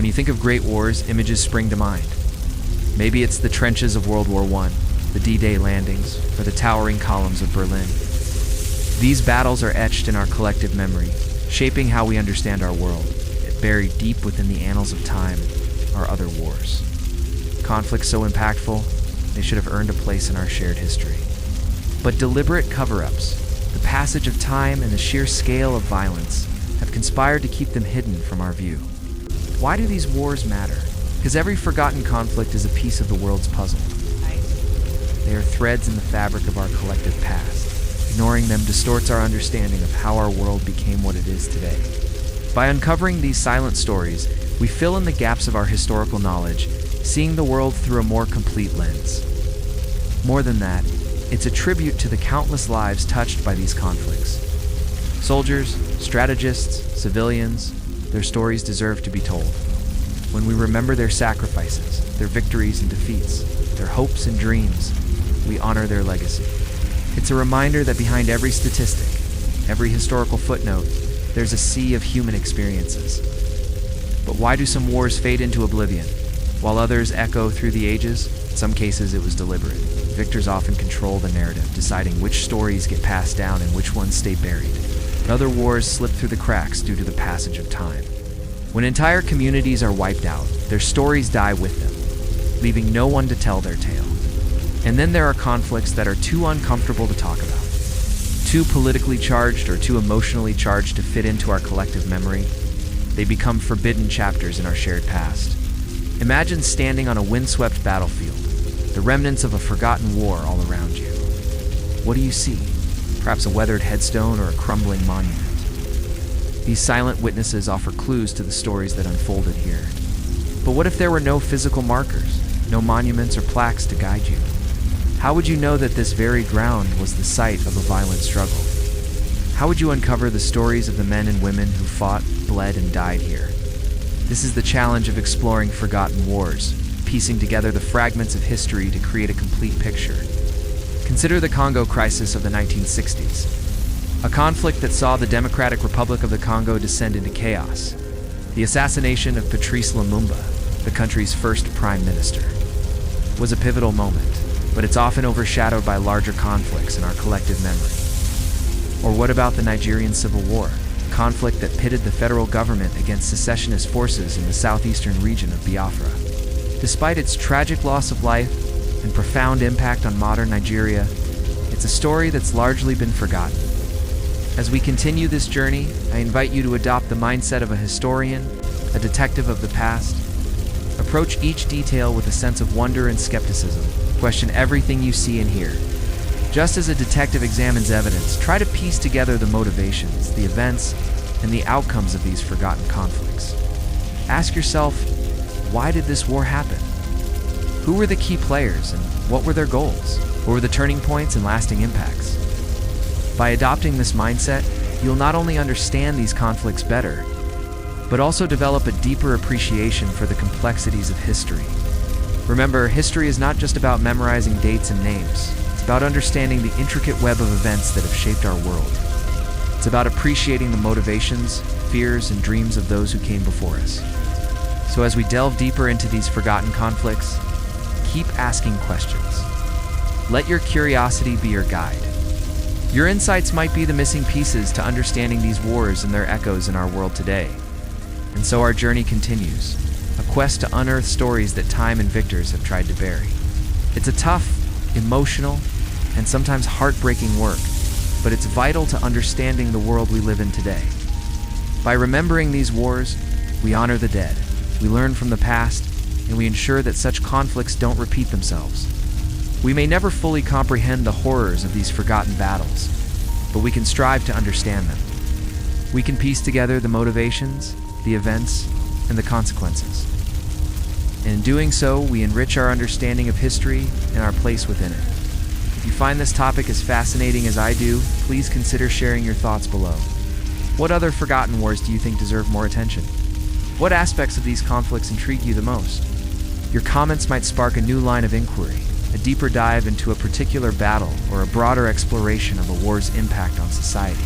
When you think of great wars, images spring to mind. Maybe it's the trenches of World War I, the D-Day landings, or the towering columns of Berlin. These battles are etched in our collective memory, shaping how we understand our world. Buried deep within the annals of time are other wars. Conflicts so impactful, they should have earned a place in our shared history. But deliberate cover-ups, the passage of time and the sheer scale of violence have conspired to keep them hidden from our view. Why do these wars matter? Because every forgotten conflict is a piece of the world's puzzle. They are threads in the fabric of our collective past. Ignoring them distorts our understanding of how our world became what it is today. By uncovering these silent stories, we fill in the gaps of our historical knowledge, seeing the world through a more complete lens. More than that, it's a tribute to the countless lives touched by these conflicts. Soldiers, strategists, civilians, their stories deserve to be told. When we remember their sacrifices, their victories and defeats, their hopes and dreams, we honor their legacy. It's a reminder that behind every statistic, every historical footnote, there's a sea of human experiences. But why do some wars fade into oblivion, while others echo through the ages? In some cases, it was deliberate. Victors often control the narrative, deciding which stories get passed down and which ones stay buried. But other wars slip through the cracks due to the passage of time. When entire communities are wiped out, their stories die with them, leaving no one to tell their tale. And then there are conflicts that are too uncomfortable to talk about. Too politically charged or too emotionally charged to fit into our collective memory, they become forbidden chapters in our shared past. Imagine standing on a windswept battlefield, the remnants of a forgotten war all around you. What do you see? Perhaps a weathered headstone or a crumbling monument. These silent witnesses offer clues to the stories that unfolded here. But what if there were no physical markers, no monuments or plaques to guide you? How would you know that this very ground was the site of a violent struggle? How would you uncover the stories of the men and women who fought, bled, and died here? This is the challenge of exploring forgotten wars, piecing together the fragments of history to create a complete picture. Consider the Congo crisis of the 1960s, a conflict that saw the Democratic Republic of the Congo descend into chaos. The assassination of Patrice Lumumba, the country's first prime minister, was a pivotal moment, but it's often overshadowed by larger conflicts in our collective memory. Or what about the Nigerian Civil War, a conflict that pitted the federal government against secessionist forces in the southeastern region of Biafra? Despite its tragic loss of life and profound impact on modern Nigeria, it's a story that's largely been forgotten. As we continue this journey, I invite you to adopt the mindset of a historian, a detective of the past. Approach each detail with a sense of wonder and skepticism. Question everything you see and hear. Just as a detective examines evidence, try to piece together the motivations, the events, and the outcomes of these forgotten conflicts. Ask yourself, why did this war happen? Who were the key players and what were their goals? What were the turning points and lasting impacts? By adopting this mindset, you'll not only understand these conflicts better, but also develop a deeper appreciation for the complexities of history. Remember, history is not just about memorizing dates and names. It's about understanding the intricate web of events that have shaped our world. It's about appreciating the motivations, fears, and dreams of those who came before us. So as we delve deeper into these forgotten conflicts, keep asking questions. Let your curiosity be your guide. Your insights might be the missing pieces to understanding these wars and their echoes in our world today. And so our journey continues, a quest to unearth stories that time and victors have tried to bury. It's a tough, emotional, and sometimes heartbreaking work, but it's vital to understanding the world we live in today. By remembering these wars, we honor the dead, we learn from the past, and we ensure that such conflicts don't repeat themselves. We may never fully comprehend the horrors of these forgotten battles, but we can strive to understand them. We can piece together the motivations, the events, and the consequences. And in doing so, we enrich our understanding of history and our place within it. If you find this topic as fascinating as I do, please consider sharing your thoughts below. What other forgotten wars do you think deserve more attention? What aspects of these conflicts intrigue you the most? Your comments might spark a new line of inquiry, a deeper dive into a particular battle, or a broader exploration of a war's impact on society.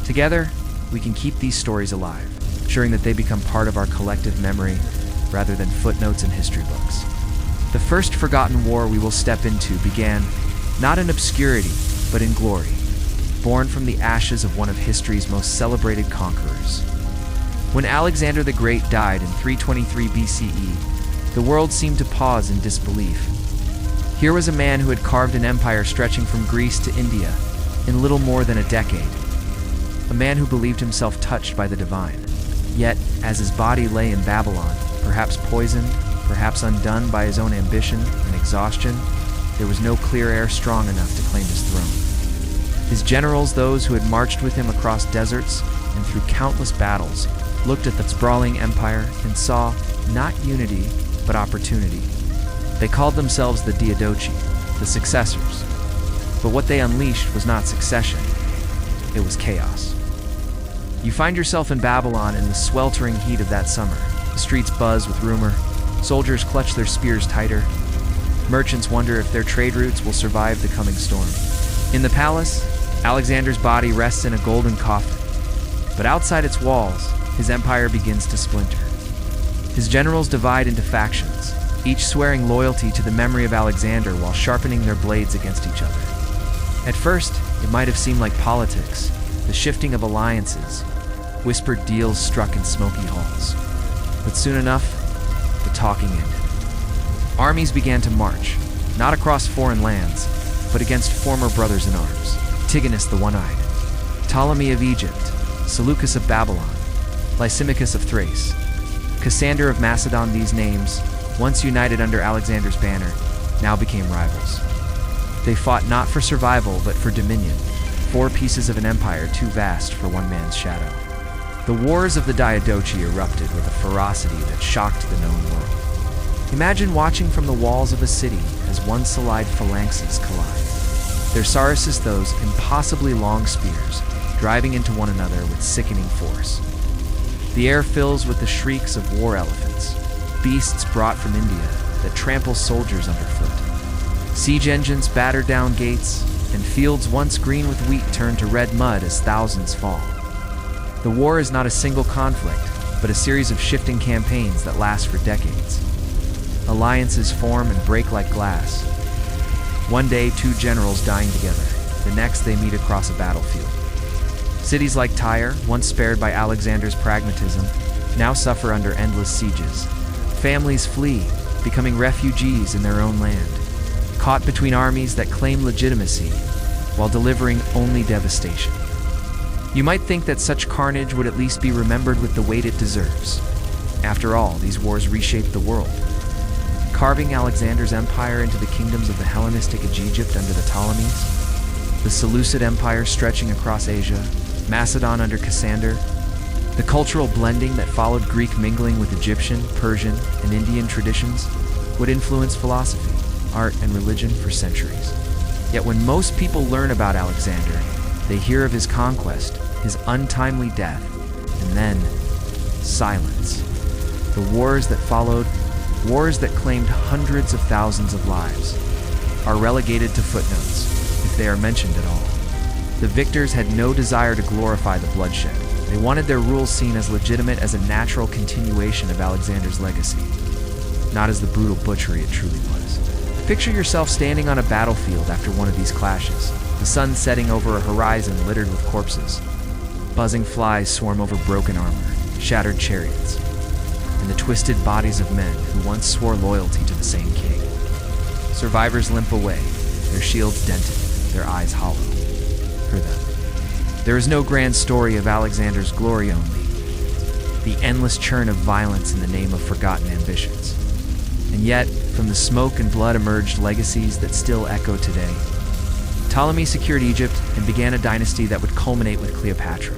Together, we can keep these stories alive, ensuring that they become part of our collective memory rather than footnotes in history books. The first forgotten war we will step into began not in obscurity, but in glory, born from the ashes of one of history's most celebrated conquerors. When Alexander the Great died in 323 BCE, the world seemed to pause in disbelief. Here was a man who had carved an empire stretching from Greece to India in little more than a decade. A man who believed himself touched by the divine. Yet, as his body lay in Babylon, perhaps poisoned, perhaps undone by his own ambition and exhaustion, there was no clear air strong enough to claim his throne. His generals, those who had marched with him across deserts and through countless battles, looked at the sprawling empire and saw not unity, but opportunity. They called themselves the Diadochi, the successors. But what they unleashed was not succession, it was chaos. You find yourself in Babylon in the sweltering heat of that summer. The streets buzz with rumor, soldiers clutch their spears tighter, merchants wonder if their trade routes will survive the coming storm. In the palace, Alexander's body rests in a golden coffin, but outside its walls, his empire begins to splinter. His generals divide into factions, each swearing loyalty to the memory of Alexander while sharpening their blades against each other. At first, it might have seemed like politics, the shifting of alliances, whispered deals struck in smoky halls. But soon enough, the talking ended. Armies began to march, not across foreign lands, but against former brothers in arms. Tigonus the One-Eyed, Ptolemy of Egypt, Seleucus of Babylon, Lysimachus of Thrace, Cassander of Macedon. These names, once united under Alexander's banner, now became rivals. They fought not for survival, but for dominion, 4 pieces of an empire too vast for one man's shadow. The wars of the Diadochi erupted with a ferocity that shocked the known world. Imagine watching from the walls of a city as one-solid phalanxes collide, their sarces those impossibly long spears driving into one another with sickening force. The air fills with the shrieks of war elephants, beasts brought from India that trample soldiers underfoot. Siege engines batter down gates, and fields once green with wheat turn to red mud as thousands fall. The war is not a single conflict, but a series of shifting campaigns that last for decades. Alliances form and break like glass. One day, 2 generals dying together. The next, they meet across a battlefield. Cities like Tyre, once spared by Alexander's pragmatism, now suffer under endless sieges. Families flee, becoming refugees in their own land, caught between armies that claim legitimacy while delivering only devastation. You might think that such carnage would at least be remembered with the weight it deserves. After all, these wars reshaped the world, carving Alexander's empire into the kingdoms of the Hellenistic Egypt under the Ptolemies, the Seleucid Empire stretching across Asia, Macedon under Cassander, the cultural blending that followed Greek mingling with Egyptian, Persian, and Indian traditions would influence philosophy, art, and religion for centuries. Yet when most people learn about Alexander, they hear of his conquest, his untimely death, and then silence. The wars that followed, wars that claimed hundreds of thousands of lives, are relegated to footnotes, if they are mentioned at all. The victors had no desire to glorify the bloodshed. They wanted their rule seen as legitimate as a natural continuation of Alexander's legacy, not as the brutal butchery it truly was. Picture yourself standing on a battlefield after one of these clashes, the sun setting over a horizon littered with corpses. Buzzing flies swarm over broken armor, shattered chariots, and the twisted bodies of men who once swore loyalty to the same king. Survivors limp away, their shields dented, their eyes hollow. For them, there is no grand story of Alexander's glory, only the endless churn of violence in the name of forgotten ambitions. And yet, from the smoke and blood emerged legacies that still echo today. Ptolemy secured Egypt and began a dynasty that would culminate with Cleopatra,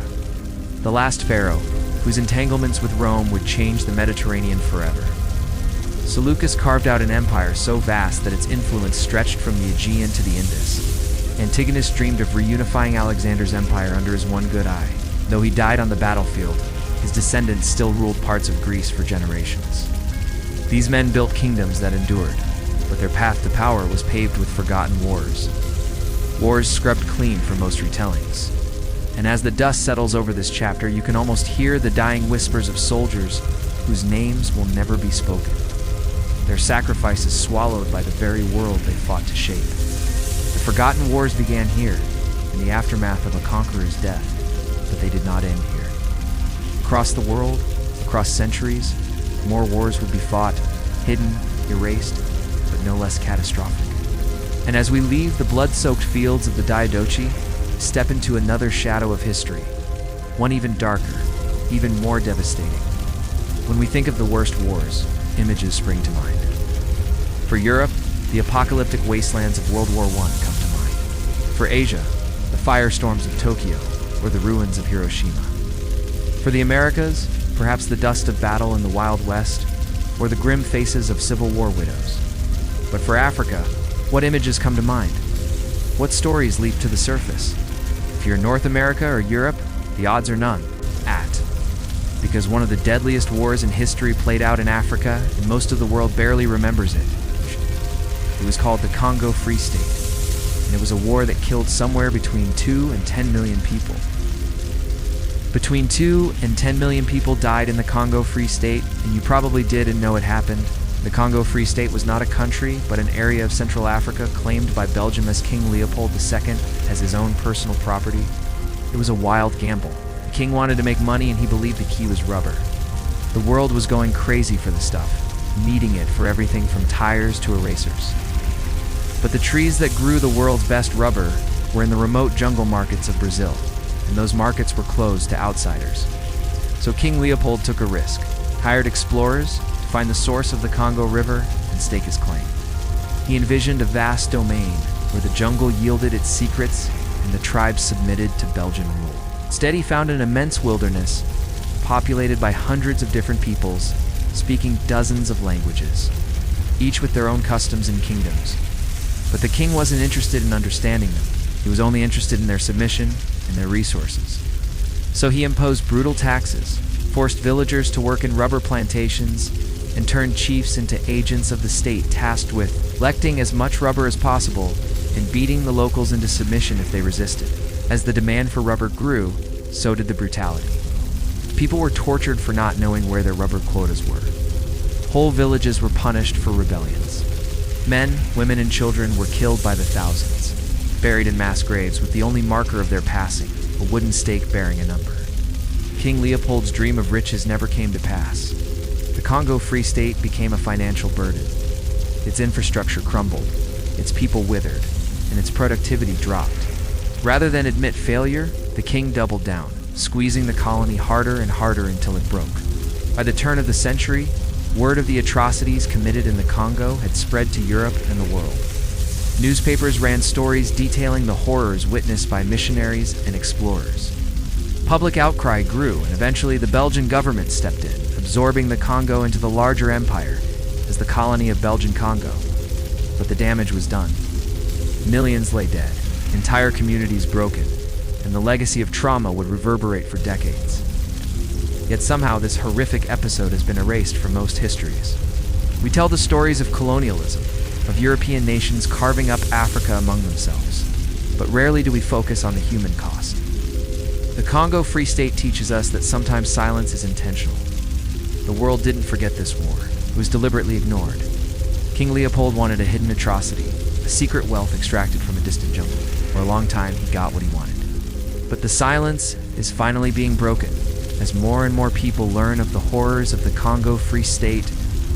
the last pharaoh whose entanglements with Rome would change the Mediterranean forever. Seleucus carved out an empire so vast that its influence stretched from the Aegean to the Indus. Antigonus dreamed of reunifying Alexander's empire under his one good eye. Though he died on the battlefield, his descendants still ruled parts of Greece for generations. These men built kingdoms that endured, but their path to power was paved with forgotten wars. Wars scrubbed clean from most retellings. And as the dust settles over this chapter, you can almost hear the dying whispers of soldiers whose names will never be spoken. Their sacrifices swallowed by the very world they fought to shape. The forgotten wars began here, in the aftermath of a conqueror's death, but they did not end here. Across the world, across centuries, more wars would be fought, hidden, erased, but no less catastrophic. And as we leave the blood-soaked fields of the Diadochi, step into another shadow of history, one even darker, even more devastating. When we think of the worst wars, images spring to mind. For Europe, the apocalyptic wastelands of World War I come to mind. For Asia, the firestorms of Tokyo or the ruins of Hiroshima. For the Americas, perhaps the dust of battle in the Wild West or the grim faces of Civil War widows. But for Africa, what images come to mind? What stories leap to the surface? If you're North America or Europe, the odds are none. Because one of the deadliest wars in history played out in Africa, and most of the world barely remembers it. It was called the Congo Free State, and it was a war that killed somewhere between 2 and 10 million people. Between 2 and 10 million people died in the Congo Free State, and you probably did and know it happened. The Congo Free State was not a country, but an area of Central Africa claimed by Belgium as King Leopold II as his own personal property. It was a wild gamble. The king wanted to make money, and he believed the key was rubber. The world was going crazy for the stuff, needing it for everything from tires to erasers. But the trees that grew the world's best rubber were in the remote jungle markets of Brazil, and those markets were closed to outsiders. So King Leopold took a risk, hired explorers to find the source of the Congo River and stake his claim. He envisioned a vast domain where the jungle yielded its secrets and the tribes submitted to Belgian rule. Instead, he found an immense wilderness, populated by hundreds of different peoples, speaking dozens of languages, each with their own customs and kingdoms. But the king wasn't interested in understanding them. He was only interested in their submission and their resources. So he imposed brutal taxes, forced villagers to work in rubber plantations, and turned chiefs into agents of the state tasked with collecting as much rubber as possible and beating the locals into submission if they resisted. As the demand for rubber grew, so did the brutality. People were tortured for not knowing where their rubber quotas were. Whole villages were punished for rebellions. Men, women, and children were killed by the thousands, buried in mass graves with the only marker of their passing, a wooden stake bearing a number. King Leopold's dream of riches never came to pass. The Congo Free State became a financial burden. Its infrastructure crumbled, its people withered, and its productivity dropped. Rather than admit failure, the king doubled down, squeezing the colony harder and harder until it broke. By the turn of the century, word of the atrocities committed in the Congo had spread to Europe and the world. Newspapers ran stories detailing the horrors witnessed by missionaries and explorers. Public outcry grew, and eventually the Belgian government stepped in, absorbing the Congo into the larger empire as the colony of Belgian Congo. But the damage was done. Millions lay dead, entire communities broken, and the legacy of trauma would reverberate for decades. Yet somehow this horrific episode has been erased from most histories. We tell the stories of colonialism, of European nations carving up Africa among themselves, but rarely do we focus on the human cost. The Congo Free State teaches us that sometimes silence is intentional. The world didn't forget this war. It was deliberately ignored. King Leopold wanted a hidden atrocity, a secret wealth extracted from a distant jungle. For a long time, he got what he wanted. But the silence is finally being broken. As more and more people learn of the horrors of the Congo Free State,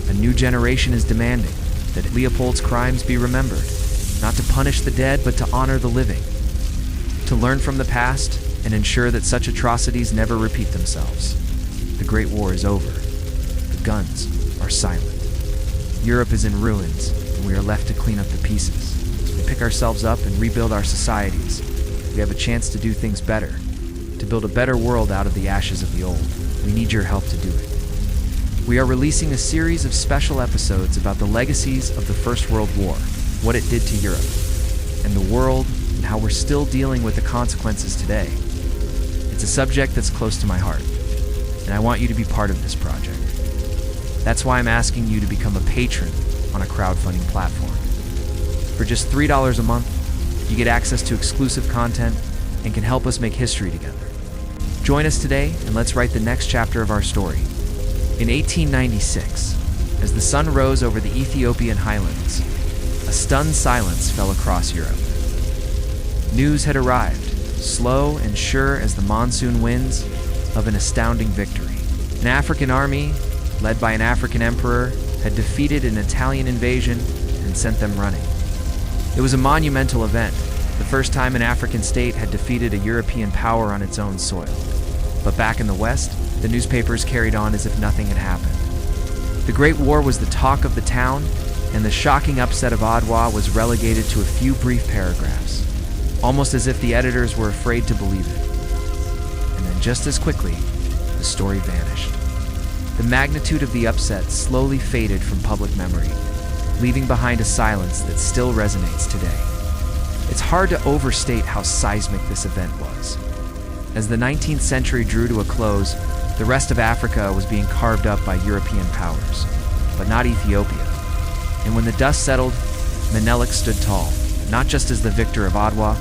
a new generation is demanding that Leopold's crimes be remembered, not to punish the dead, but to honor the living, to learn from the past and ensure that such atrocities never repeat themselves. The Great War is over. The guns are silent. Europe is in ruins, and we are left to clean up the pieces. As we pick ourselves up and rebuild our societies, we have a chance to do things better, to build a better world out of the ashes of the old. We need your help to do it. We are releasing a series of special episodes about the legacies of the First World War, what it did to Europe, and the world, and how we're still dealing with the consequences today. It's a subject that's close to my heart, and I want you to be part of this project. That's why I'm asking you to become a patron on a crowdfunding platform. For just $3 a month, you get access to exclusive content, and can help us make history together. Join us today and let's write the next chapter of our story. In 1896, as the sun rose over the Ethiopian highlands, a stunned silence fell across Europe. News had arrived, slow and sure as the monsoon winds, of an astounding victory. An African army, led by an African emperor, had defeated an Italian invasion and sent them running. It was a monumental event, the first time an African state had defeated a European power on its own soil. But back in the West, the newspapers carried on as if nothing had happened. The Great War was the talk of the town, and the shocking upset of Adwa was relegated to a few brief paragraphs, almost as if the editors were afraid to believe it. And then just as quickly, the story vanished. The magnitude of the upset slowly faded from public memory, leaving behind a silence that still resonates today. It's hard to overstate how seismic this event was. As the 19th century drew to a close, the rest of Africa was being carved up by European powers, but not Ethiopia. And when the dust settled, Menelik stood tall, not just as the victor of Adwa,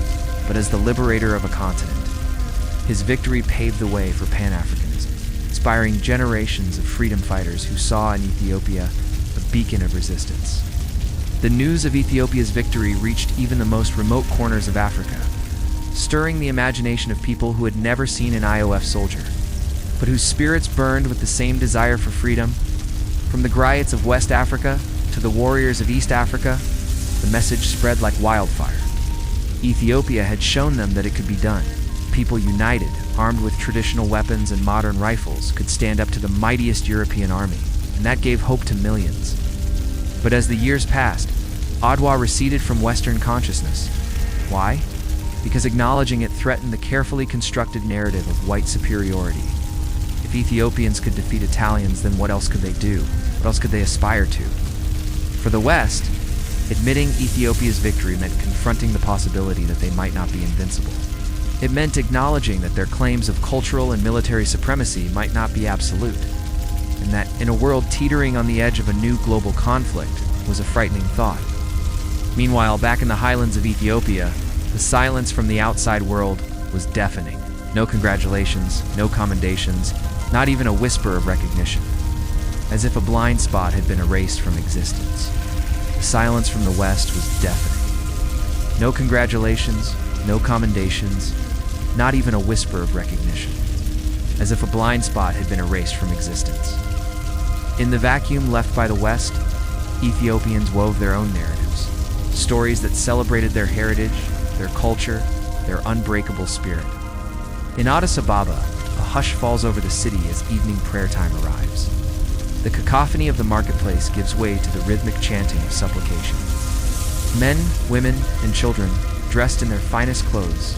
but as the liberator of a continent. His victory paved the way for Pan-Africanism, inspiring generations of freedom fighters who saw in Ethiopia a beacon of resistance. The news of Ethiopia's victory reached even the most remote corners of Africa, stirring the imagination of people who had never seen an IOF soldier, but whose spirits burned with the same desire for freedom. From the griots of West Africa to the warriors of East Africa, the message spread like wildfire. Ethiopia had shown them that it could be done. People united, armed with traditional weapons and modern rifles, could stand up to the mightiest European army, and that gave hope to millions. But as the years passed, Adwa receded from Western consciousness. Why? Because acknowledging it threatened the carefully constructed narrative of white superiority. If Ethiopians could defeat Italians, then what else could they do? What else could they aspire to? For the West, admitting Ethiopia's victory meant confronting the possibility that they might not be invincible. It meant acknowledging that their claims of cultural and military supremacy might not be absolute, and that in a world teetering on the edge of a new global conflict was a frightening thought. Meanwhile, back in the highlands of Ethiopia, the silence from the outside world was deafening. No congratulations, no commendations, not even a whisper of recognition. As if a blind spot had been erased from existence. The silence from the West was deafening. No congratulations, no commendations, not even a whisper of recognition. As if a blind spot had been erased from existence. In the vacuum left by the West, Ethiopians wove their own narratives. Stories that celebrated their heritage, their culture, their unbreakable spirit. In Addis Ababa, a hush falls over the city as evening prayer time arrives. The cacophony of the marketplace gives way to the rhythmic chanting of supplication. Men, women, and children, dressed in their finest clothes,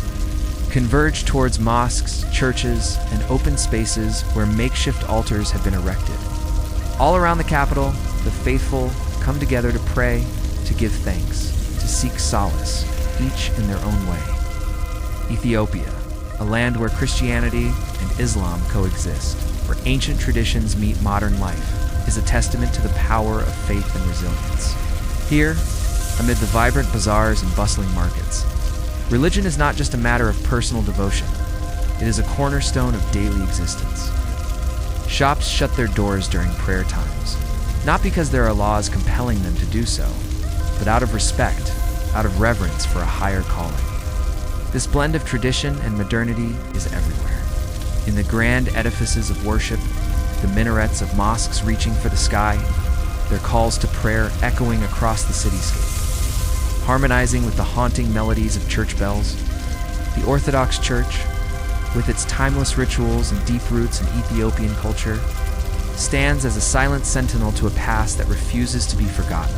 converge towards mosques, churches, and open spaces where makeshift altars have been erected. All around the capital, the faithful come together to pray, to give thanks, to seek solace, each in their own way. Ethiopia, a land where Christianity and Islam coexist, where ancient traditions meet modern life, is a testament to the power of faith and resilience. Here, amid the vibrant bazaars and bustling markets, religion is not just a matter of personal devotion. It is a cornerstone of daily existence. Shops shut their doors during prayer times, not because there are laws compelling them to do so, but out of respect, out of reverence for a higher calling. This blend of tradition and modernity is everywhere. In the grand edifices of worship, the minarets of mosques reaching for the sky, their calls to prayer echoing across the cityscape, harmonizing with the haunting melodies of church bells. The Orthodox Church, with its timeless rituals and deep roots in Ethiopian culture, stands as a silent sentinel to a past that refuses to be forgotten.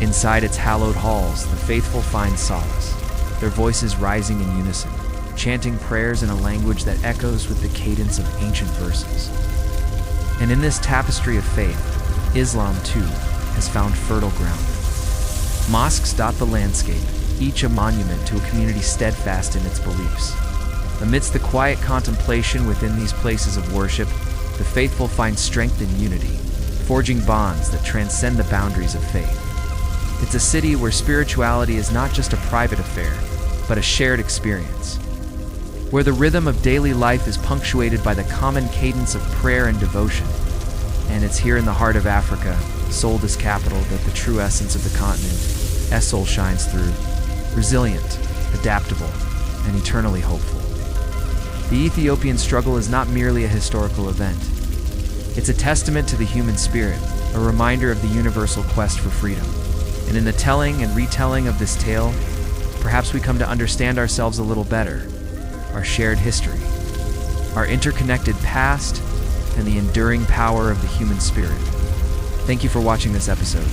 Inside its hallowed halls, the faithful find solace, their voices rising in unison, chanting prayers in a language that echoes with the cadence of ancient verses. And in this tapestry of faith, Islam, too, has found fertile ground. Mosques dot the landscape, each a monument to a community steadfast in its beliefs. Amidst the quiet contemplation within these places of worship, the faithful find strength in unity, forging bonds that transcend the boundaries of faith. It's a city where spirituality is not just a private affair, but a shared experience, where the rhythm of daily life is punctuated by the common cadence of prayer and devotion. And it's here in the heart of Africa, Solda's capital, that the true essence of the continent, Essol, shines through. Resilient, adaptable, and eternally hopeful. The Ethiopian struggle is not merely a historical event. It's a testament to the human spirit, a reminder of the universal quest for freedom. And in the telling and retelling of this tale, perhaps we come to understand ourselves a little better, our shared history, our interconnected past, and the enduring power of the human spirit. Thank you for watching this episode.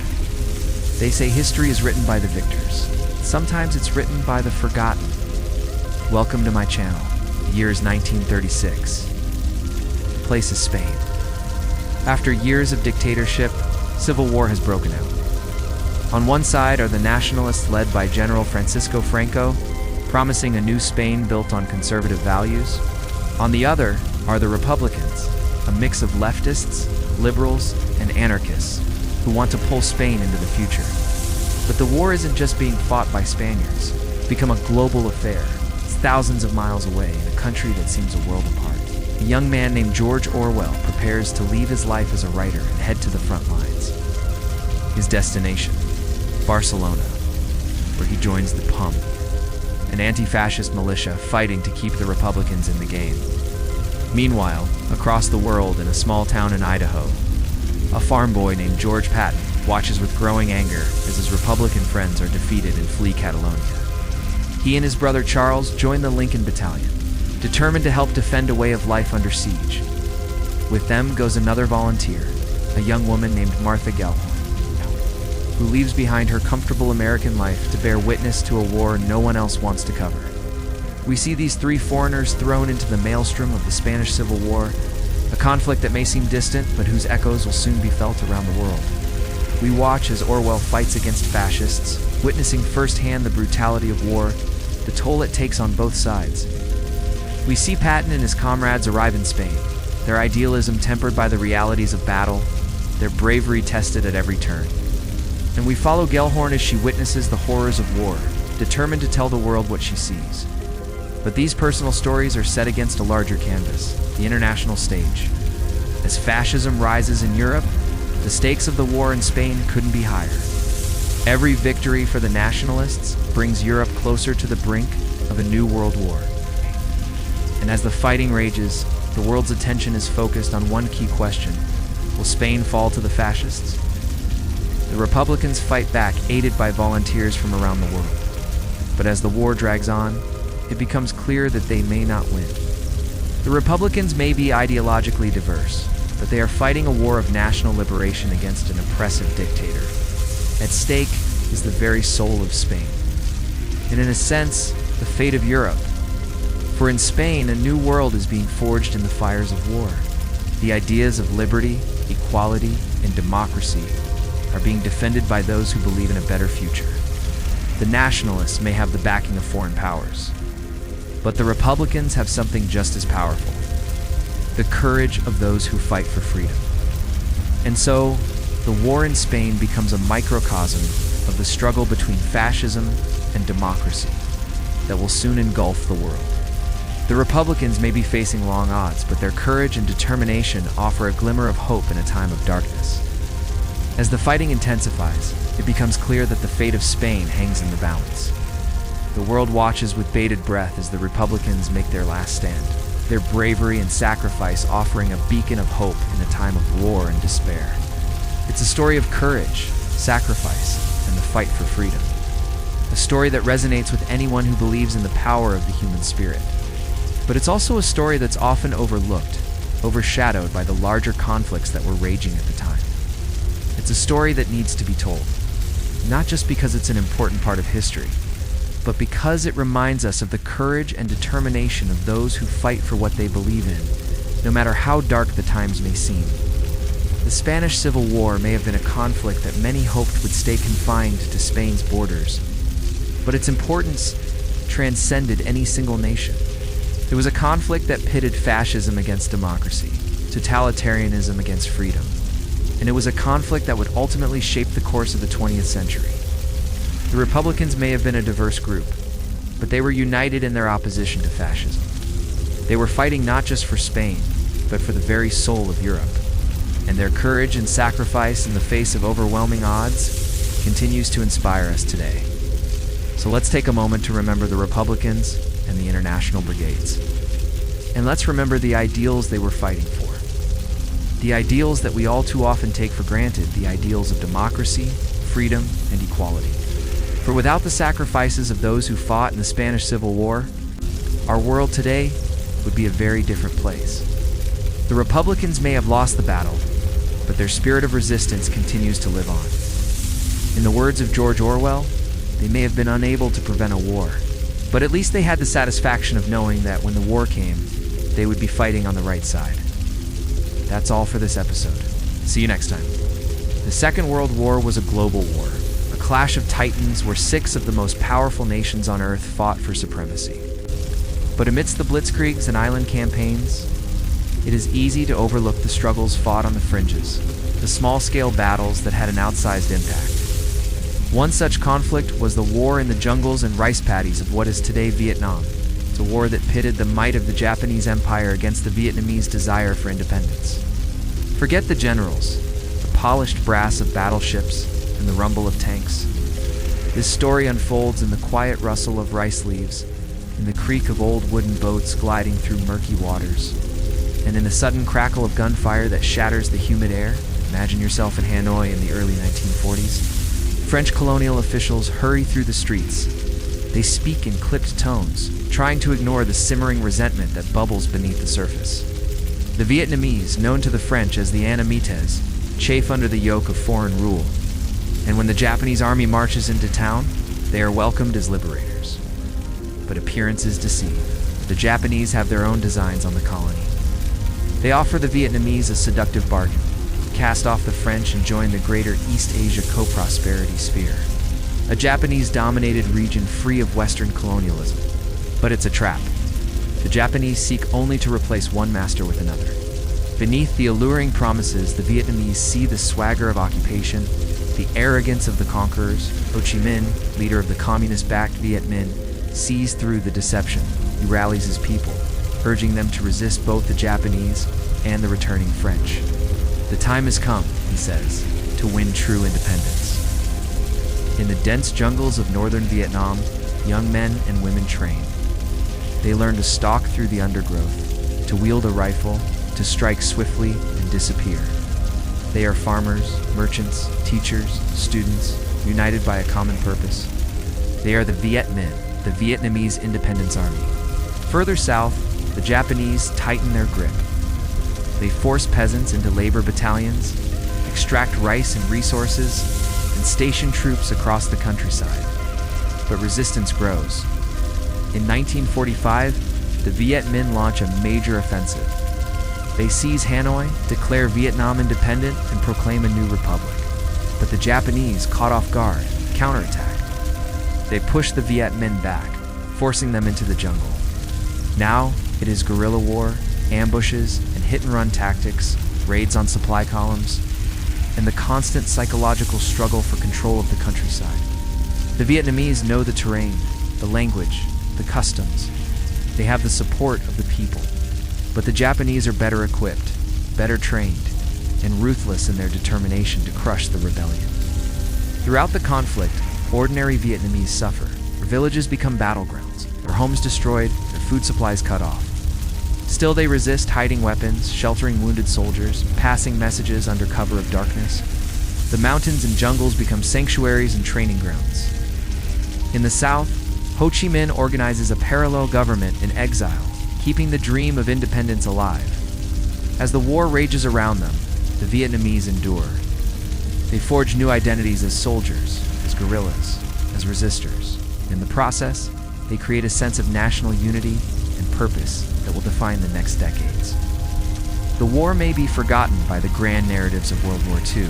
They say history is written by the victors. Sometimes it's written by the forgotten. Welcome to my channel. The year is 1936. The place is Spain. After years of dictatorship, civil war has broken out. On one side are the nationalists led by General Francisco Franco, promising a new Spain built on conservative values. On the other are the Republicans, a mix of leftists, liberals, and anarchists who want to pull Spain into the future. But the war isn't just being fought by Spaniards. It's become a global affair. It's thousands of miles away in a country that seems a world apart. A young man named George Orwell prepares to leave his life as a writer and head to the front lines. His destination, Barcelona, where he joins the PUM, an anti-fascist militia fighting to keep the Republicans in the game. Meanwhile, across the world in a small town in Idaho, a farm boy named George Patton watches with growing anger as his Republican friends are defeated and flee Catalonia. He and his brother Charles join the Lincoln Battalion, determined to help defend a way of life under siege. With them goes another volunteer, a young woman named Martha Gellhorn, who leaves behind her comfortable American life to bear witness to a war no one else wants to cover. We see these three foreigners thrown into the maelstrom of the Spanish Civil War, a conflict that may seem distant, but whose echoes will soon be felt around the world. We watch as Orwell fights against fascists, witnessing firsthand the brutality of war, the toll it takes on both sides. We see Patton and his comrades arrive in Spain, their idealism tempered by the realities of battle, their bravery tested at every turn. And we follow Gellhorn as she witnesses the horrors of war, determined to tell the world what she sees. But these personal stories are set against a larger canvas, the international stage. As fascism rises in Europe, the stakes of the war in Spain couldn't be higher. Every victory for the nationalists brings Europe closer to the brink of a new world war. And as the fighting rages, the world's attention is focused on one key question: will Spain fall to the fascists? The Republicans fight back, aided by volunteers from around the world. But as the war drags on, it becomes clear that they may not win. The Republicans may be ideologically diverse, but they are fighting a war of national liberation against an oppressive dictator. At stake is the very soul of Spain, and in a sense, the fate of Europe. For in Spain, a new world is being forged in the fires of war. The ideas of liberty, equality, and democracy are being defended by those who believe in a better future. The nationalists may have the backing of foreign powers, but the Republicans have something just as powerful: the courage of those who fight for freedom. And so, the war in Spain becomes a microcosm of the struggle between fascism and democracy that will soon engulf the world. The Republicans may be facing long odds, but their courage and determination offer a glimmer of hope in a time of darkness. As the fighting intensifies, it becomes clear that the fate of Spain hangs in the balance. The world watches with bated breath as the Republicans make their last stand, their bravery and sacrifice offering a beacon of hope in a time of war and despair. It's a story of courage, sacrifice, and the fight for freedom. A story that resonates with anyone who believes in the power of the human spirit. But it's also a story that's often overlooked, overshadowed by the larger conflicts that were raging at the time. It's a story that needs to be told, not just because it's an important part of history, but because it reminds us of the courage and determination of those who fight for what they believe in, no matter how dark the times may seem. The Spanish Civil War may have been a conflict that many hoped would stay confined to Spain's borders, but its importance transcended any single nation. It was a conflict that pitted fascism against democracy, totalitarianism against freedom, and it was a conflict that would ultimately shape the course of the 20th century. The Republicans may have been a diverse group, but they were united in their opposition to fascism. They were fighting not just for Spain, but for the very soul of Europe. And their courage and sacrifice in the face of overwhelming odds continues to inspire us today. So let's take a moment to remember the Republicans and the International Brigades. And let's remember the ideals they were fighting for. The ideals that we all too often take for granted, the ideals of democracy, freedom, and equality. For without the sacrifices of those who fought in the Spanish Civil War, our world today would be a very different place. The Republicans may have lost the battle, but their spirit of resistance continues to live on. In the words of George Orwell, they may have been unable to prevent a war, but at least they had the satisfaction of knowing that when the war came, they would be fighting on the right side. That's all for this episode. See you next time. The Second World War was a global war, a clash of titans where 6 of the most powerful nations on Earth fought for supremacy. But amidst the blitzkriegs and island campaigns, it is easy to overlook the struggles fought on the fringes, the small-scale battles that had an outsized impact. One such conflict was the war in the jungles and rice paddies of what is today Vietnam. It's a war that pitted the might of the Japanese Empire against the Vietnamese desire for independence. Forget the generals, the polished brass of battleships, and the rumble of tanks. This story unfolds in the quiet rustle of rice leaves, in the creak of old wooden boats gliding through murky waters, and in the sudden crackle of gunfire that shatters the humid air. Imagine yourself in Hanoi in the early 1940s. French colonial officials hurry through the streets. They speak in clipped tones, trying to ignore the simmering resentment that bubbles beneath the surface. The Vietnamese, known to the French as the Annamites, chafe under the yoke of foreign rule. And when the Japanese army marches into town, they are welcomed as liberators. But appearances deceive. The Japanese have their own designs on the colony. They offer the Vietnamese a seductive bargain: cast off the French and join the greater East Asia co-prosperity sphere, a Japanese-dominated region free of Western colonialism. But it's a trap. The Japanese seek only to replace one master with another. Beneath the alluring promises, the Vietnamese see the swagger of occupation, the arrogance of the conquerors. Ho Chi Minh, leader of the communist-backed Viet Minh, sees through the deception. He rallies his people, urging them to resist both the Japanese and the returning French. The time has come, he says, to win true independence. In the dense jungles of northern Vietnam, young men and women train. They learn to stalk through the undergrowth, to wield a rifle, to strike swiftly and disappear. They are farmers, merchants, teachers, students, united by a common purpose. They are the Viet Minh, the Vietnamese Independence Army. Further south, the Japanese tighten their grip. They force peasants into labor battalions, extract rice and resources, and station troops across the countryside. But resistance grows. In 1945, the Viet Minh launch a major offensive. They seize Hanoi, declare Vietnam independent, and proclaim a new republic. But the Japanese, caught off guard, counterattack. They push the Viet Minh back, forcing them into the jungle. Now, it is guerrilla war, ambushes, and hit-and-run tactics, raids on supply columns, and the constant psychological struggle for control of the countryside. The Vietnamese know the terrain, the language, the customs. They have the support of the people. But the Japanese are better equipped, better trained, and ruthless in their determination to crush the rebellion. Throughout the conflict, ordinary Vietnamese suffer. Their villages become battlegrounds, their homes destroyed, their food supplies cut off. Still they resist, hiding weapons, sheltering wounded soldiers, passing messages under cover of darkness. The mountains and jungles become sanctuaries and training grounds. In the south, Ho Chi Minh organizes a parallel government in exile, keeping the dream of independence alive. As the war rages around them, the Vietnamese endure. They forge new identities as soldiers, as guerrillas, as resistors. In the process, they create a sense of national unity and purpose that will define the next decades. The war may be forgotten by the grand narratives of World War II,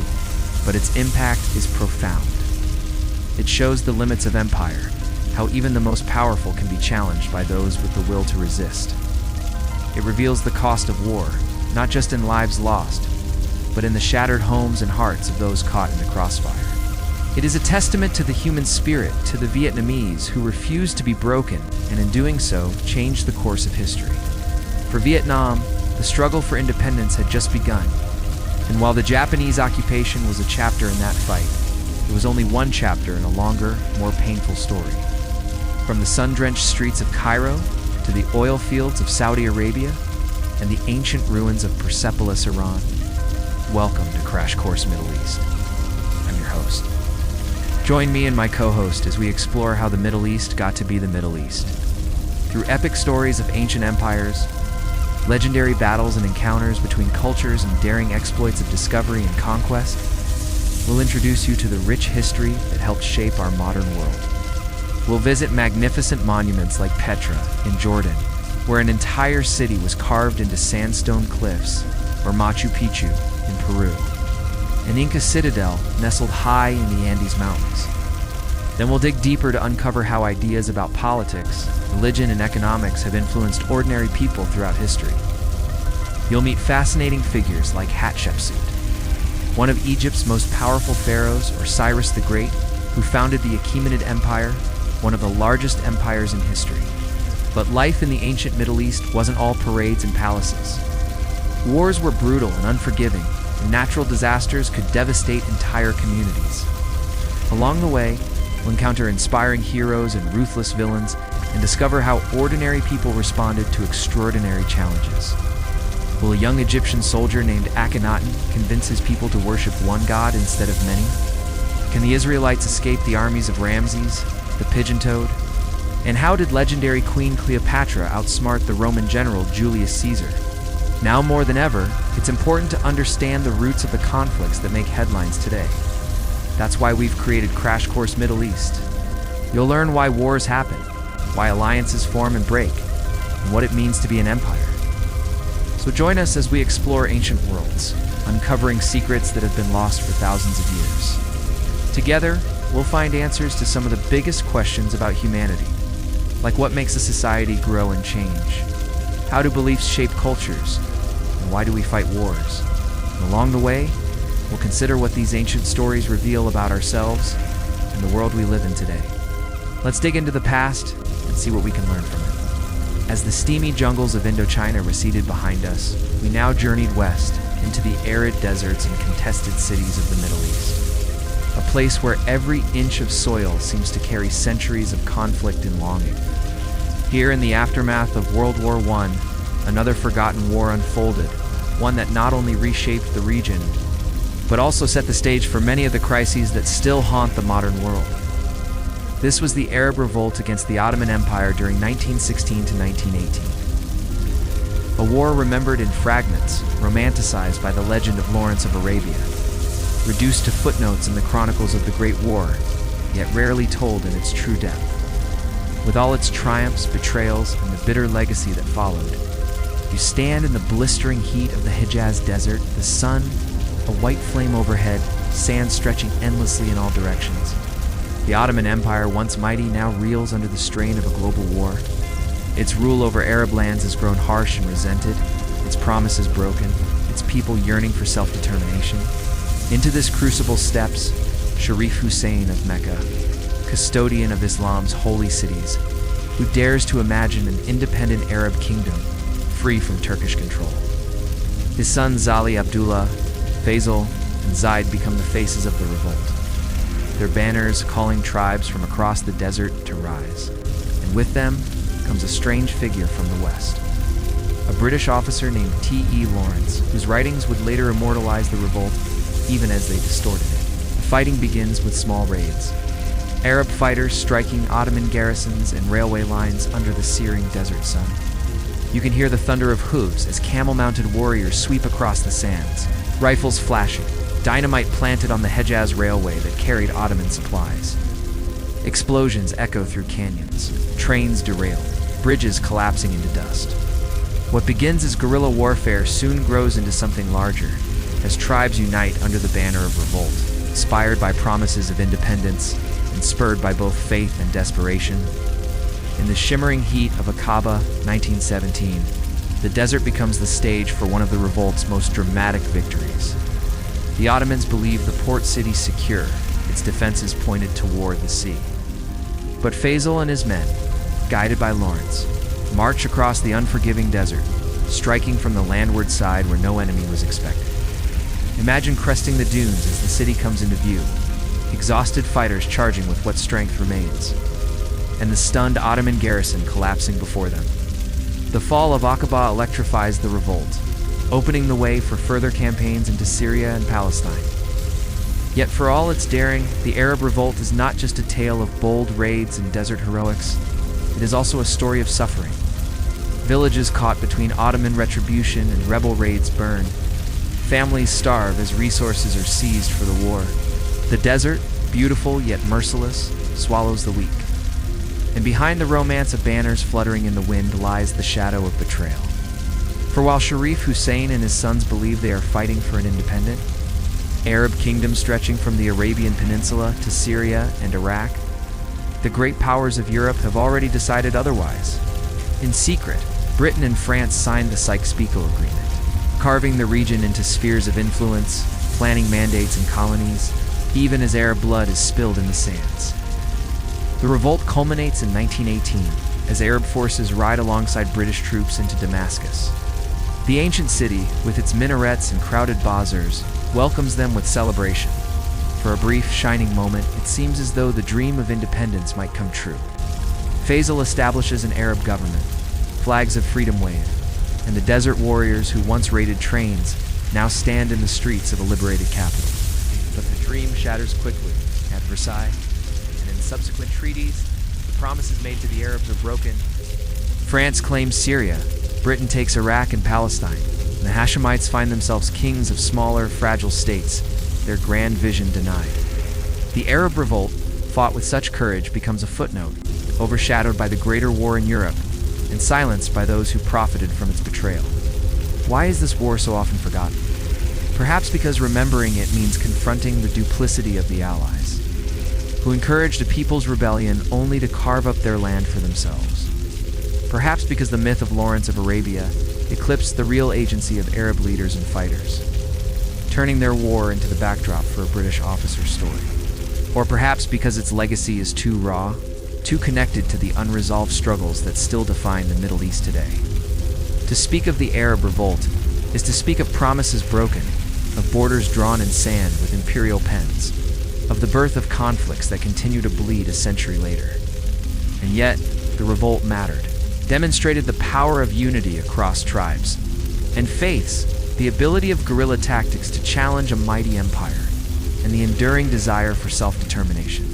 but its impact is profound. It shows the limits of empire, how even the most powerful can be challenged by those with the will to resist. It reveals the cost of war, not just in lives lost, but in the shattered homes and hearts of those caught in the crossfire. It is a testament to the human spirit, to the Vietnamese who refused to be broken, and in doing so, changed the course of history. For Vietnam, the struggle for independence had just begun, and while the Japanese occupation was a chapter in that fight, it was only one chapter in a longer, more painful story. From the sun-drenched streets of Cairo to the oil fields of Saudi Arabia and the ancient ruins of Persepolis, Iran, welcome to Crash Course Middle East. I'm your host. Join me and my co-host as we explore how the Middle East got to be the Middle East. Through epic stories of ancient empires, legendary battles and encounters between cultures, and daring exploits of discovery and conquest, we'll introduce you to the rich history that helped shape our modern world. We'll visit magnificent monuments like Petra in Jordan, where an entire city was carved into sandstone cliffs, or Machu Picchu in Peru, an Inca citadel nestled high in the Andes Mountains. Then we'll dig deeper to uncover how ideas about politics, religion, and economics have influenced ordinary people throughout history. You'll meet fascinating figures like Hatshepsut, one of Egypt's most powerful pharaohs, or Cyrus the Great, who founded the Achaemenid Empire, one of the largest empires in history. But life in the ancient Middle East wasn't all parades and palaces. Wars were brutal and unforgiving, and natural disasters could devastate entire communities. Along the way, we'll encounter inspiring heroes and ruthless villains, and discover how ordinary people responded to extraordinary challenges. Will a young Egyptian soldier named Akhenaten convince his people to worship one god instead of many? Can the Israelites escape the armies of Ramses, the pigeon-toed? And how did legendary Queen Cleopatra outsmart the Roman general Julius Caesar? Now more than ever, it's important to understand the roots of the conflicts that make headlines today. That's why we've created Crash Course Middle East. You'll learn why wars happen, why alliances form and break, and what it means to be an empire. So join us as we explore ancient worlds, uncovering secrets that have been lost for thousands of years. Together, we'll find answers to some of the biggest questions about humanity, like what makes a society grow and change, how do beliefs shape cultures, and why do we fight wars? And along the way, we'll consider what these ancient stories reveal about ourselves and the world we live in today. Let's dig into the past and see what we can learn from it. As the steamy jungles of Indochina receded behind us, we now journeyed west into the arid deserts and contested cities of the Middle East, a place where every inch of soil seems to carry centuries of conflict and longing. Here in the aftermath of World War I, another forgotten war unfolded, one that not only reshaped the region, but also set the stage for many of the crises that still haunt the modern world. This was the Arab Revolt against the Ottoman Empire during 1916 to 1918. A war remembered in fragments, romanticized by the legend of Lawrence of Arabia, reduced to footnotes in the chronicles of the Great War, yet rarely told in its true depth. With all its triumphs, betrayals, and the bitter legacy that followed, you stand in the blistering heat of the Hejaz Desert, the sun, a white flame overhead, sand stretching endlessly in all directions. The Ottoman Empire, once mighty, now reels under the strain of a global war. Its rule over Arab lands has grown harsh and resented, its promises broken, its people yearning for self-determination. Into this crucible steps Sharif Hussein of Mecca, custodian of Islam's holy cities, who dares to imagine an independent Arab kingdom free from Turkish control. His sons Zali Abdullah, Faisal, and Zaid become the faces of the revolt, their banners calling tribes from across the desert to rise. And with them comes a strange figure from the west, a British officer named T.E. Lawrence, whose writings would later immortalize the revolt even as they distorted it. The fighting begins with small raids, Arab fighters striking Ottoman garrisons and railway lines under the searing desert sun. You can hear the thunder of hooves as camel-mounted warriors sweep across the sands, rifles flashing, dynamite planted on the Hejaz Railway that carried Ottoman supplies. Explosions echo through canyons, trains derailed, bridges collapsing into dust. What begins as guerrilla warfare soon grows into something larger, as tribes unite under the banner of revolt, inspired by promises of independence and spurred by both faith and desperation. In the shimmering heat of Aqaba, 1917, the desert becomes the stage for one of the revolt's most dramatic victories. The Ottomans believed the port city secure, its defenses pointed toward the sea. But Faisal and his men, guided by Lawrence, march across the unforgiving desert, striking from the landward side where no enemy was expected. Imagine cresting the dunes as the city comes into view, exhausted fighters charging with what strength remains, and the stunned Ottoman garrison collapsing before them. The fall of Aqaba electrifies the revolt, opening the way for further campaigns into Syria and Palestine. Yet for all its daring, the Arab Revolt is not just a tale of bold raids and desert heroics. It is also a story of suffering. Villages caught between Ottoman retribution and rebel raids burn. Families starve as resources are seized for the war. The desert, beautiful yet merciless, swallows the weak. And behind the romance of banners fluttering in the wind lies the shadow of betrayal. For while Sharif Hussein and his sons believe they are fighting for an independent Arab kingdom stretching from the Arabian Peninsula to Syria and Iraq, the great powers of Europe have already decided otherwise. In secret, Britain and France signed the Sykes-Picot Agreement, carving the region into spheres of influence, planning mandates and colonies, even as Arab blood is spilled in the sands. The revolt culminates in 1918 as Arab forces ride alongside British troops into Damascus. The ancient city, with its minarets and crowded bazaars, welcomes them with celebration. For a brief, shining moment, it seems as though the dream of independence might come true. Faisal establishes an Arab government, flags of freedom wave, and the desert warriors who once raided trains now stand in the streets of a liberated capital. But the dream shatters quickly at Versailles, and in subsequent treaties, the promises made to the Arabs are broken. France claims Syria, Britain takes Iraq and Palestine, and the Hashemites find themselves kings of smaller, fragile states, their grand vision denied. The Arab Revolt, fought with such courage, becomes a footnote, overshadowed by the greater war in Europe, and silenced by those who profited from its betrayal. Why is this war so often forgotten? Perhaps because remembering it means confronting the duplicity of the Allies, who encouraged a people's rebellion only to carve up their land for themselves. Perhaps because the myth of Lawrence of Arabia eclipsed the real agency of Arab leaders and fighters, turning their war into the backdrop for a British officer's story. Or perhaps because its legacy is too raw, too connected to the unresolved struggles that still define the Middle East today. To speak of the Arab Revolt is to speak of promises broken, of borders drawn in sand with imperial pens, of the birth of conflicts that continue to bleed a century later. And yet, the revolt mattered, demonstrated the power of unity across tribes and faiths, the ability of guerrilla tactics to challenge a mighty empire, and the enduring desire for self-determination.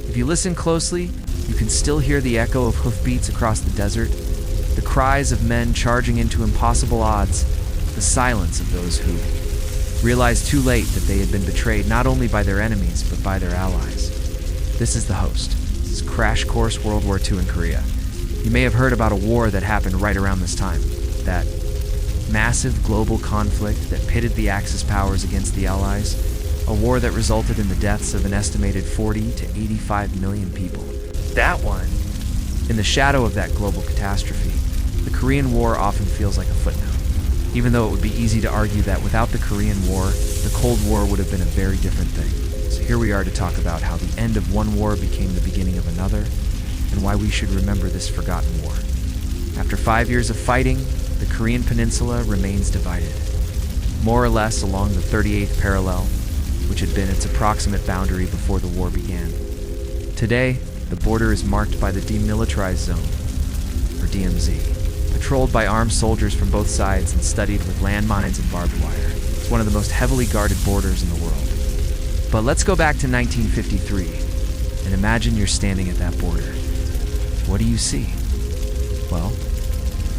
If you listen closely, you can still hear the echo of hoofbeats across the desert, the cries of men charging into impossible odds, the silence of those who realized too late that they had been betrayed not only by their enemies, but by their allies. This is The Host. This is Crash Course World War II in Korea. You may have heard about a war that happened right around this time, that massive global conflict that pitted the Axis powers against the Allies, a war that resulted in the deaths of an estimated 40 to 85 million people. That one. In the shadow of that global catastrophe, the Korean War often feels like a footnote, even though it would be easy to argue that without the Korean War, the Cold War would have been a very different thing. So here we are to talk about how the end of one war became the beginning of another, and why we should remember this forgotten war. After 5 years of fighting, the Korean Peninsula remains divided, more or less along the 38th parallel, which had been its approximate boundary before the war began. Today, the border is marked by the Demilitarized Zone, or DMZ, patrolled by armed soldiers from both sides and studded with landmines and barbed wire. It's one of the most heavily guarded borders in the world. But let's go back to 1953, and imagine you're standing at that border. What do you see? Well,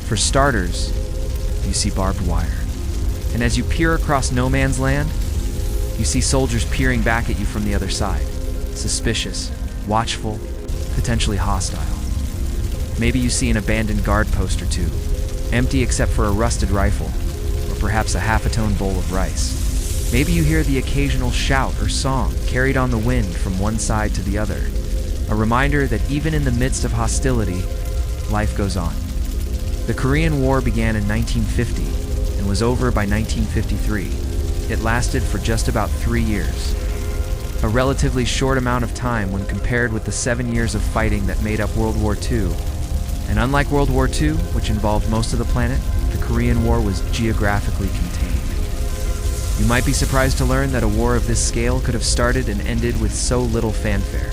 for starters, you see barbed wire. And as you peer across no man's land, you see soldiers peering back at you from the other side, suspicious, watchful, potentially hostile. Maybe you see an abandoned guard post or two, empty except for a rusted rifle, or perhaps a half-a-tone bowl of rice. Maybe you hear the occasional shout or song carried on the wind from one side to the other, a reminder that even in the midst of hostility, life goes on. The Korean War began in 1950 and was over by 1953. It lasted for just about 3 years, a relatively short amount of time when compared with the 7 years of fighting that made up World War II. And unlike World War II, which involved most of the planet, the Korean War was geographically contained. You might be surprised to learn that a war of this scale could have started and ended with so little fanfare.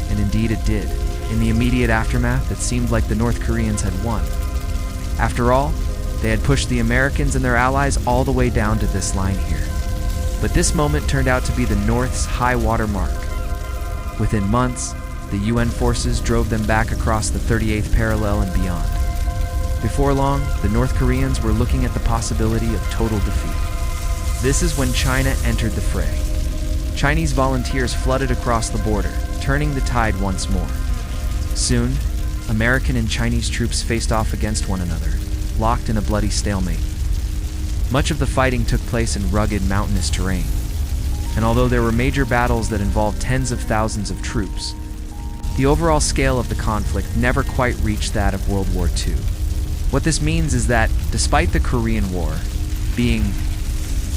And indeed it did. In the immediate aftermath, it seemed like the North Koreans had won. After all, they had pushed the Americans and their allies all the way down to this line here. But this moment turned out to be the North's high water mark. Within months, the UN forces drove them back across the 38th parallel and beyond. Before long, the North Koreans were looking at the possibility of total defeat. This is when China entered the fray. Chinese volunteers flooded across the border, turning the tide once more. Soon, American and Chinese troops faced off against one another, locked in a bloody stalemate. Much of the fighting took place in rugged, mountainous terrain. And although there were major battles that involved tens of thousands of troops, the overall scale of the conflict never quite reached that of World War II. What this means is that, despite the Korean War being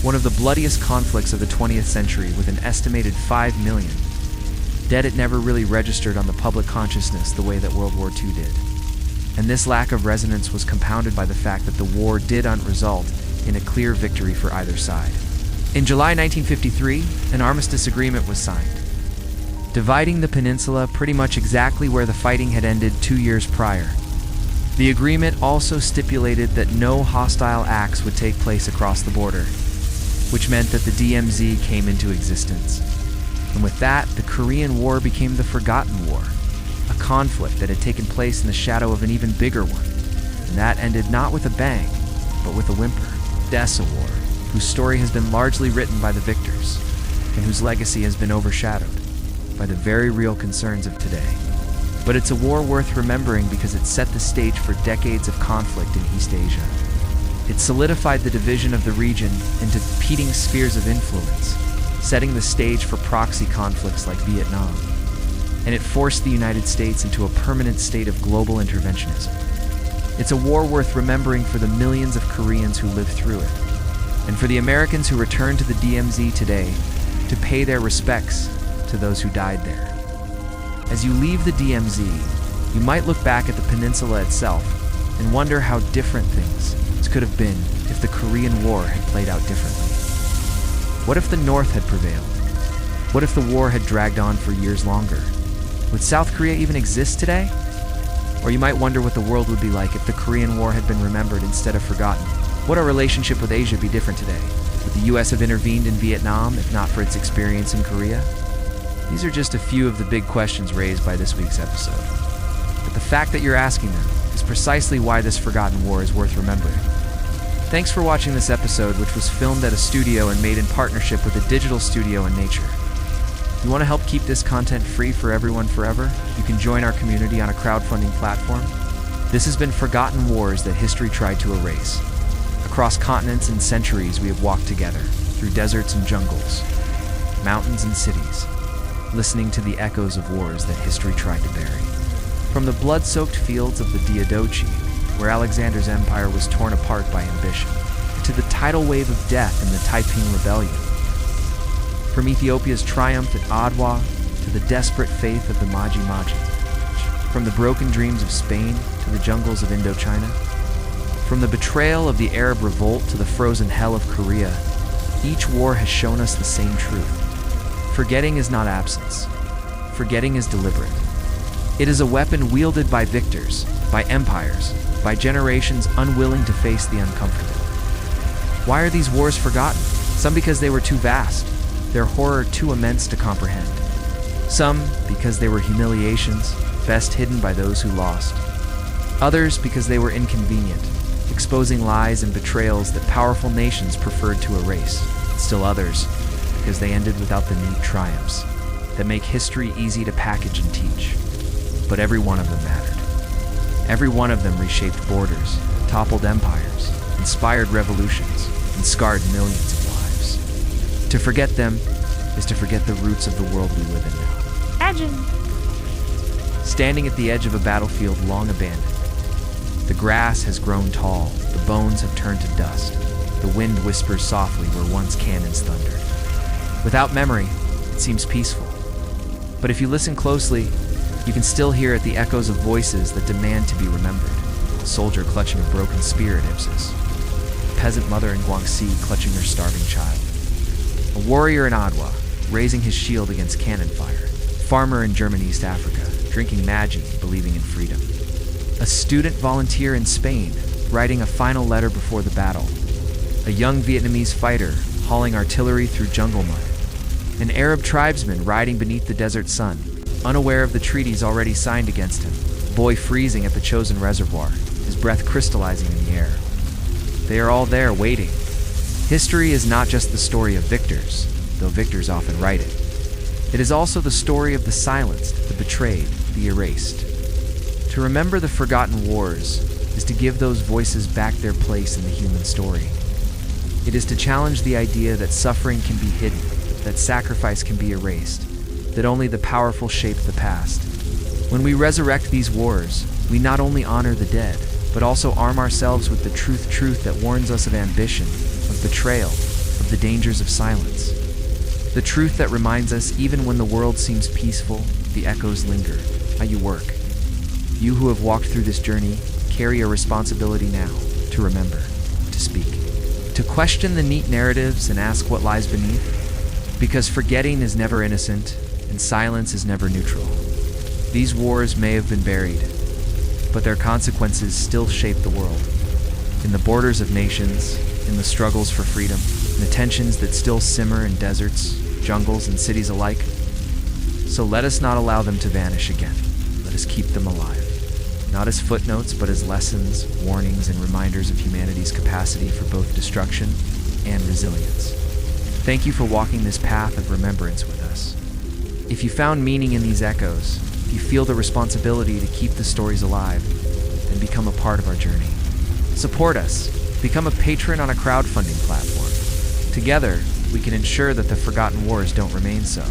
one of the bloodiest conflicts of the 20th century with an estimated 5 million dead, it never really registered on the public consciousness the way that World War II did. And this lack of resonance was compounded by the fact that the war didn't result in a clear victory for either side. In July 1953, an armistice agreement was signed, dividing the peninsula pretty much exactly where the fighting had ended 2 years prior. The agreement also stipulated that no hostile acts would take place across the border, which meant that the DMZ came into existence. And with that, the Korean War became the Forgotten War, a conflict that had taken place in the shadow of an even bigger one. And that ended not with a bang, but with a whimper. That's a war whose story has been largely written by the victors, and whose legacy has been overshadowed by the very real concerns of today. But it's a war worth remembering because it set the stage for decades of conflict in East Asia. It solidified the division of the region into competing spheres of influence, setting the stage for proxy conflicts like Vietnam. And it forced the United States into a permanent state of global interventionism. It's a war worth remembering for the millions of Koreans who lived through it, and for the Americans who return to the DMZ today to pay their respects to those who died there. As you leave the DMZ, you might look back at the peninsula itself and wonder how different things could have been if the Korean War had played out differently. What if the North had prevailed? What if the war had dragged on for years longer? Would South Korea even exist today? Or you might wonder what the world would be like if the Korean War had been remembered instead of forgotten. Would our relationship with Asia be different today? Would the US have intervened in Vietnam if not for its experience in Korea? These are just a few of the big questions raised by this week's episode. But the fact that you're asking them is precisely why this forgotten war is worth remembering. Thanks for watching this episode, which was filmed at a studio and made in partnership with a digital studio in nature. If you want to help keep this content free for everyone forever, you can join our community on a crowdfunding platform. This has been Forgotten Wars that history tried to erase. Across continents and centuries, we have walked together, through deserts and jungles, mountains and cities, listening to the echoes of wars that history tried to bury. From the blood-soaked fields of the Diadochi, where Alexander's empire was torn apart by ambition, to the tidal wave of death in the Taiping Rebellion. From Ethiopia's triumph at Adwa to the desperate faith of the Maji Maji. From the broken dreams of Spain to the jungles of Indochina. From the betrayal of the Arab Revolt to the frozen hell of Korea, each war has shown us the same truth. Forgetting is not absence. Forgetting is deliberate. It is a weapon wielded by victors, by empires, by generations unwilling to face the uncomfortable. Why are these wars forgotten? Some because they were too vast, their horror too immense to comprehend. Some because they were humiliations, best hidden by those who lost. Others because they were inconvenient, exposing lies and betrayals that powerful nations preferred to erase. Still others because they ended without the neat triumphs that make history easy to package and teach. But every one of them mattered. Every one of them reshaped borders, toppled empires, inspired revolutions, and scarred millions of lives. To forget them is to forget the roots of the world we live in now. Imagine. Standing at the edge of a battlefield long abandoned, the grass has grown tall, the bones have turned to dust, the wind whispers softly where once cannons thundered. Without memory, it seems peaceful. But if you listen closely, you can still hear the echoes of voices that demand to be remembered. A soldier clutching a broken spear at Ipsus. peasant mother in Guangxi clutching her starving child. A warrior in Adwa, raising his shield against cannon fire. Farmer in German East Africa, drinking Maji, believing in freedom. A student volunteer in Spain, writing a final letter before the battle. A young Vietnamese fighter, hauling artillery through jungle mud. An Arab tribesman riding beneath the desert sun, unaware of the treaties already signed against him. A boy freezing at the chosen reservoir, his breath crystallizing in the air. They are all there waiting. History is not just the story of victors, though victors often write it. It is also the story of the silenced, the betrayed, the erased. To remember the forgotten wars is to give those voices back their place in the human story. It is to challenge the idea that suffering can be hidden, that sacrifice can be erased, that only the powerful shape the past. When we resurrect these wars, we not only honor the dead, but also arm ourselves with the truth that warns us of ambition, of betrayal, of the dangers of silence. The truth that reminds us even when the world seems peaceful, the echoes linger. How you work. You who have walked through this journey carry a responsibility now to remember, to speak, to question the neat narratives and ask what lies beneath. Because forgetting is never innocent and silence is never neutral. These wars may have been buried, but their consequences still shape the world. In the borders of nations, in the struggles for freedom, in the tensions that still simmer in deserts, jungles, and cities alike. So let us not allow them to vanish again. Let us keep them alive. Not as footnotes, but as lessons, warnings, and reminders of humanity's capacity for both destruction and resilience. Thank you for walking this path of remembrance with us. If you found meaning in these echoes, if you feel the responsibility to keep the stories alive, then become a part of our journey. Support us. Become a patron on a crowdfunding platform. Together, we can ensure that the forgotten wars don't remain so.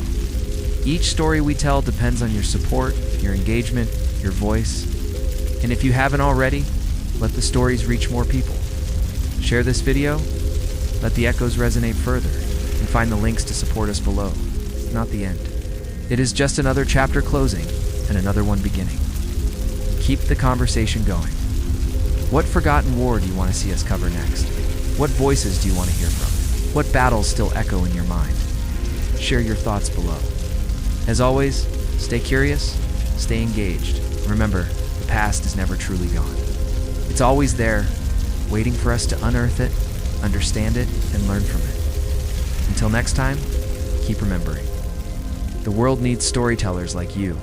Each story we tell depends on your support, your engagement, your voice. And if you haven't already, let the stories reach more people. Share this video, let the echoes resonate further, and find the links to support us below. It's not the end. It is just another chapter closing and another one beginning. Keep the conversation going. What forgotten war do you want to see us cover next? What voices do you want to hear from? What battles still echo in your mind? Share your thoughts below. As always, stay curious, stay engaged. Remember, the past is never truly gone. It's always there, waiting for us to unearth it, understand it, and learn from it. Until next time, keep remembering. The world needs storytellers like you.